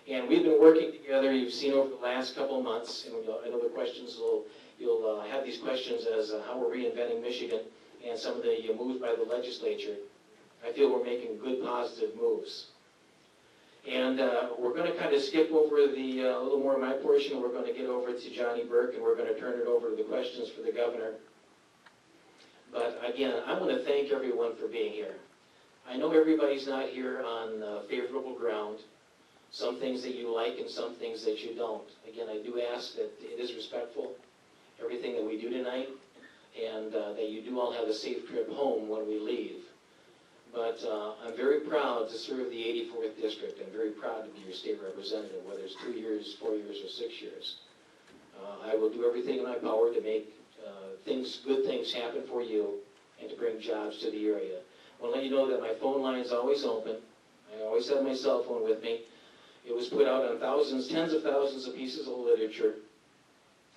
And we've been working together, you've seen over the last couple of months, and I know the questions you'll have these questions as how we're reinventing Michigan and some of the moves by the legislature. I feel we're making good, positive moves. And we're going to kind of skip over the a little more of my portion. We're going to get over to Johnny Burke, and we're going to turn it over to the questions for the governor. But again, I want to thank everyone for being here. I know everybody's not here on favorable ground. Some things that you like and some things that you don't. Again, I do ask that it is respectful, everything that we do tonight, and that you do all have a safe trip home when we leave. But I'm very proud to serve the 84th District. I'm very proud to be your state representative, whether it's 2 years, 4 years, or 6 years. I will do everything in my power to make good things happen for you and to bring jobs to the area. I want to let you know that my phone line is always open. I always have my cell phone with me. It was put out on thousands, tens of thousands of pieces of literature.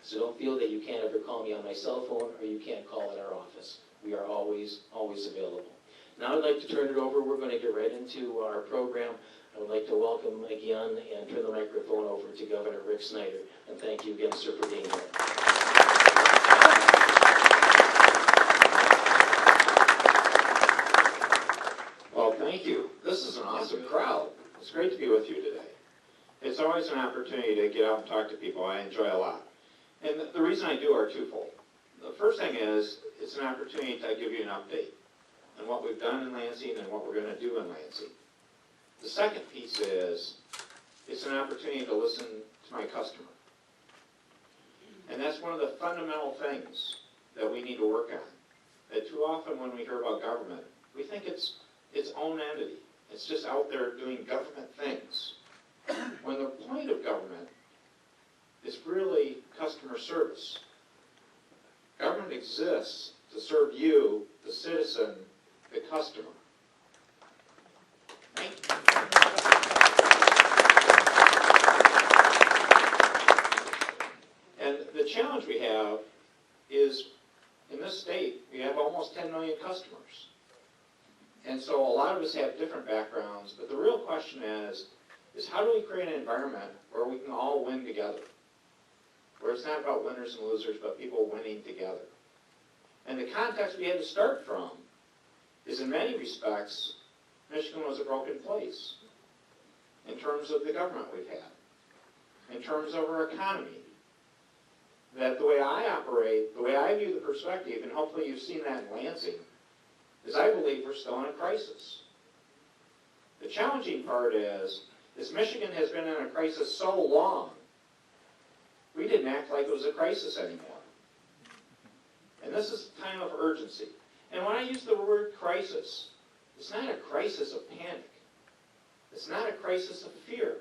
So don't feel that you can't ever call me on my cell phone or you can't call at our office. We are always available. Now I'd like to turn it over. We're going to get right into our program. I would like to welcome again and turn the microphone over to Governor Rick Snyder. And thank you again, sir, for being here. Well, thank you. This is an awesome crowd. It's great to be with you today. It's always an opportunity to get out and talk to people. I enjoy a lot. And the reason I do are twofold. The first thing is, it's an opportunity to give you an update on what we've done in Lansing and what we're going to do in Lansing. The second piece is, it's an opportunity to listen to my customer. And that's one of the fundamental things that we need to work on. That too often when we hear about government, we think it's its own entity. It's just out there doing government things. When the point of government is really customer service. Government exists to serve you, the citizen, the customer. Thank you. And the challenge we have is, in this state, we have almost 10 million customers. And so a lot of us have different backgrounds, but the real question is how do we create an environment where we can all win together? Where it's not about winners and losers, but people winning together. And the context we had to start from is, in many respects, Michigan was a broken place in terms of the government we've had, in terms of our economy. That the way I operate, the way I view the perspective, and hopefully you've seen that in Lansing, is I believe we're still in a crisis. The challenging part is Michigan has been in a crisis so long, we didn't act like it was a crisis anymore. And this is a time of urgency. And when I use the word crisis, it's not a crisis of panic. It's not a crisis of fear.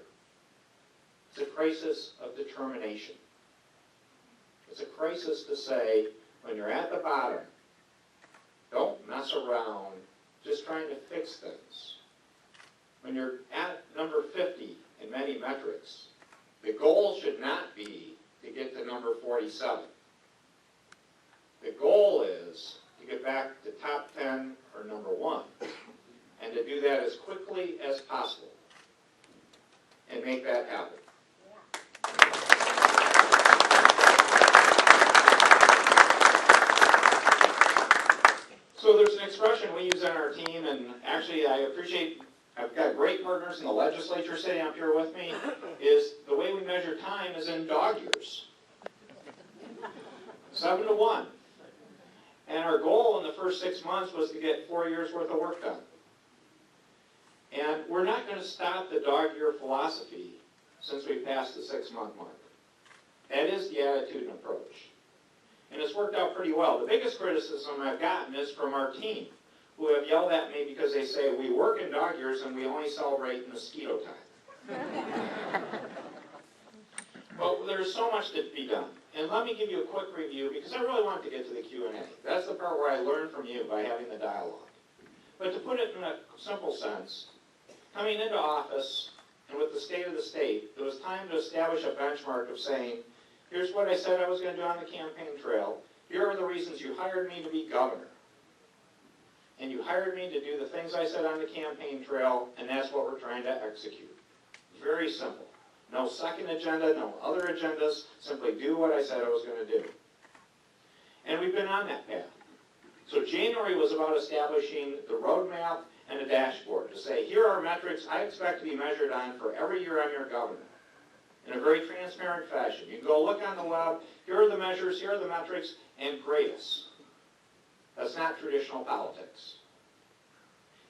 It's a crisis of determination. It's a crisis to say, when you're at the bottom, don't mess around just trying to fix things. When you're at number 50 in many metrics, the goal should not be to get to number 47. The goal is to get back to top 10 or number 1, and to do that as quickly as possible and make that happen. So there's an expression we use on our team, and actually I appreciate, I've got great partners in the legislature sitting up here with me, is the way we measure time is in dog years. 7 to 1. And our goal in the first 6 months was to get 4 years worth of work done. And we're not going to stop the dog year philosophy since we passed the 6-month mark. That is the attitude and approach. And it's worked out pretty well. The biggest criticism I've gotten is from our team, who have yelled at me because they say, we work in dog years and we only celebrate mosquito time. Well, there's so much to be done. And let me give you a quick review, because I really want to get to the Q&A. That's the part where I learn from you by having the dialogue. But to put it in a simple sense, coming into office, and with the state of the state, it was time to establish a benchmark of saying, here's what I said I was going to do on the campaign trail. Here are the reasons you hired me to be governor. And you hired me to do the things I said on the campaign trail, and that's what we're trying to execute. Very simple. No second agenda, no other agendas, simply do what I said I was going to do. And we've been on that path. So January was about establishing the roadmap and a dashboard to say, here are metrics I expect to be measured on for every year I'm your governor, in a very transparent fashion. You can go look on the web, here are the measures, here are the metrics, and grade us. That's not traditional politics.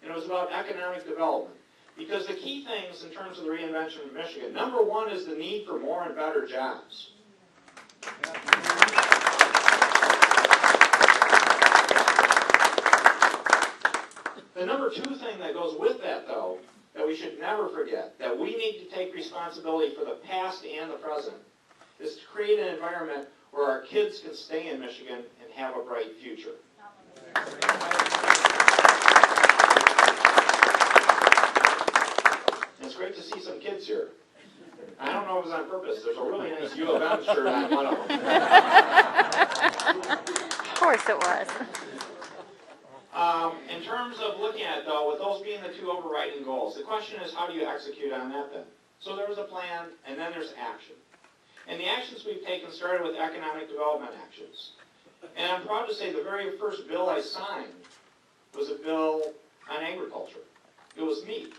And it was about economic development. Because the key things in terms of the reinvention of Michigan, number one is the need for more and better jobs. The number two thing that goes with that, though, that we should never forget, that we need to take responsibility for the past and the present, is to create an environment where our kids can stay in Michigan and have a bright future. It's great to see some kids here. I don't know if it was on purpose. There's a really nice U of M shirt on one of them. Of course it was. In terms of looking at it, though, with those being the two overriding goals, the question is, how do you execute on that then? So there was a plan, and then there's action. And the actions we've taken started with economic development actions. And I'm proud to say the very first bill I signed was a bill on agriculture. It was me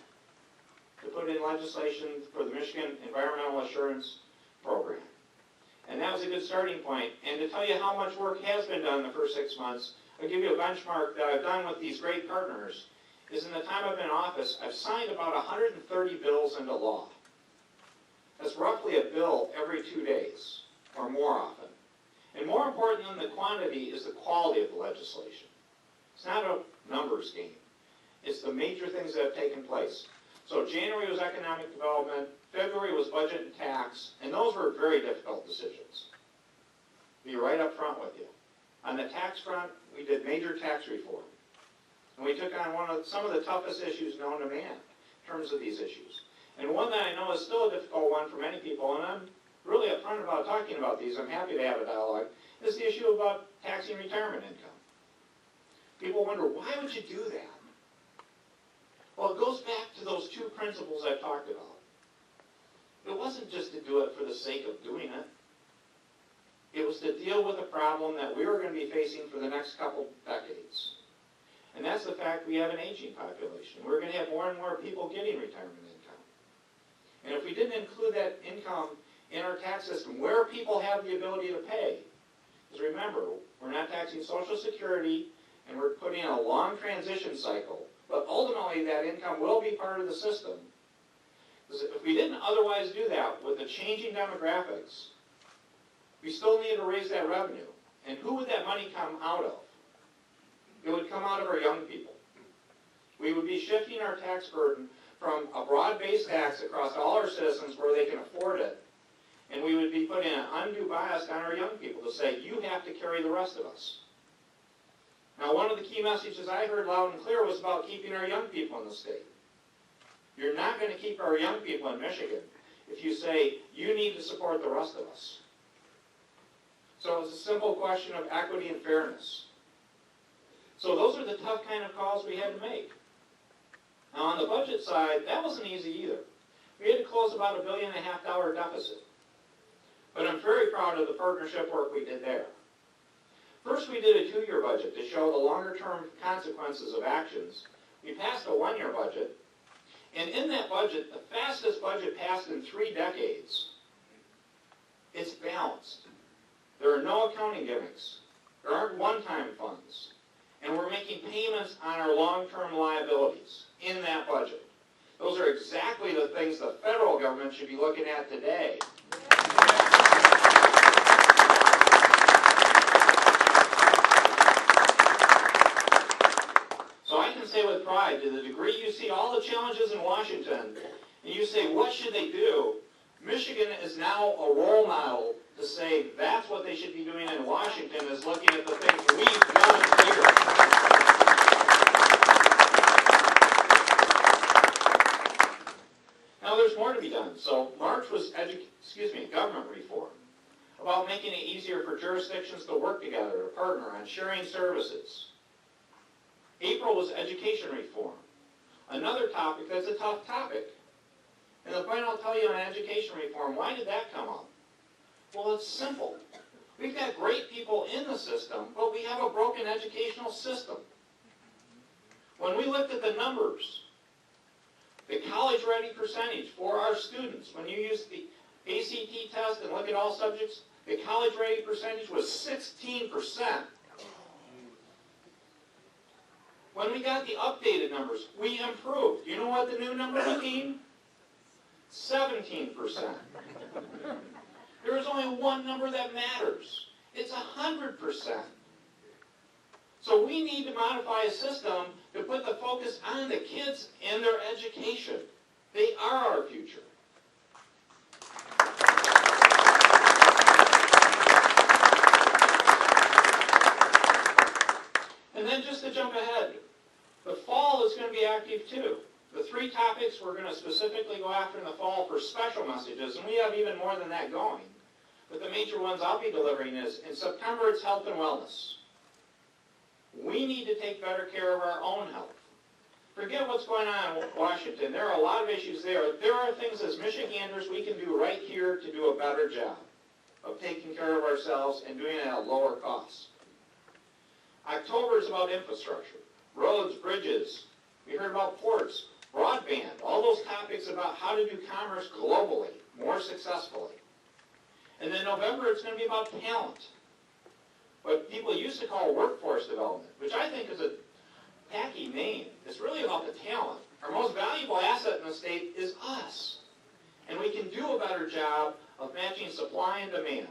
to put in legislation for the Michigan Environmental Assurance Program. And that was a good starting point. And to tell you how much work has been done in the first 6 months, I'll give you a benchmark that I've done with these great partners, is in the time I've been in office, I've signed about 130 bills into law. That's roughly a bill every 2 days, or more often. And more important than the quantity is the quality of the legislation. It's not a numbers game. It's the major things that have taken place. So January was economic development, February was budget and tax, and those were very difficult decisions. Be right up front with you. On the tax front, we did major tax reform. And we took on some of the toughest issues known to man in terms of these issues. And one that I know is still a difficult one for many people, and I'm really upfront about talking about these, I'm happy to have a dialogue, is the issue about taxing retirement income. People wonder, why would you do that? Well, it goes back to those two principles I talked about. It wasn't just to do it for the sake of doing it. It was to deal with a problem that we were going to be facing for the next couple decades. And that's the fact we have an aging population. We're going to have more and more people getting retirement income. And if we didn't include that income in our tax system, where people have the ability to pay, because remember, we're not taxing Social Security, and we're putting in a long transition cycle, but ultimately that income will be part of the system. Because if we didn't otherwise do that with the changing demographics, we still need to raise that revenue. And who would that money come out of? It would come out of our young people. We would be shifting our tax burden from a broad-based tax across all our citizens where they can afford it, and we would be putting an undue bias on our young people to say, you have to carry the rest of us. Now, one of the key messages I heard loud and clear was about keeping our young people in the state. You're not going to keep our young people in Michigan if you say, you need to support the rest of us. So it's a simple question of equity and fairness. So those are the tough kind of calls we had to make. Now on the budget side, that wasn't easy either. We had to close about $1.5 billion deficit. But I'm very proud of the partnership work we did there. First, we did a 2-year budget to show the longer-term consequences of actions. We passed a 1-year budget, and in that budget, the fastest budget passed in 3 decades. It's balanced. There are no accounting gimmicks. There aren't one-time funds. And we're making payments on our long-term liabilities in that budget. Those are exactly the things the federal government should be looking at today. So I can say with pride, to the degree you see all the challenges in Washington, and you say, what should they do? Michigan is now a role model to say that's what they should be doing in Washington, is looking at the things we've done here. Now there's more to be done. So March was government reform, about making it easier for jurisdictions to work together, to partner on sharing services. April was education reform, another topic that's a tough topic. And the point I'll tell you on education reform, why did that come up? Well, it's simple. We've got great people in the system, but we have a broken educational system. When we looked at the numbers, the college-ready percentage for our students, when you use the ACT test and look at all subjects, the college-ready percentage was 16%. When we got the updated numbers, we improved. You know what the new number became? 17%. There is only one number that matters. It's 100%. So we need to modify a system to put the focus on the kids and their education. They are our future. And then just to jump ahead, the fall is going to be active too. The 3 topics we're going to specifically go after in the fall for special messages, and we have even more than that going. But the major ones I'll be delivering is, in September, it's health and wellness. We need to take better care of our own health. Forget what's going on in Washington. There are a lot of issues there. There are things as Michiganders we can do right here to do a better job of taking care of ourselves and doing it at a lower cost. October is about infrastructure. Roads, bridges. We heard about ports, broadband, all those topics about how to do commerce globally, more successfully. And then November, it's going to be about talent. What people used to call workforce development, which I think is a tacky name. It's really about the talent. Our most valuable asset in the state is us. And we can do a better job of matching supply and demand.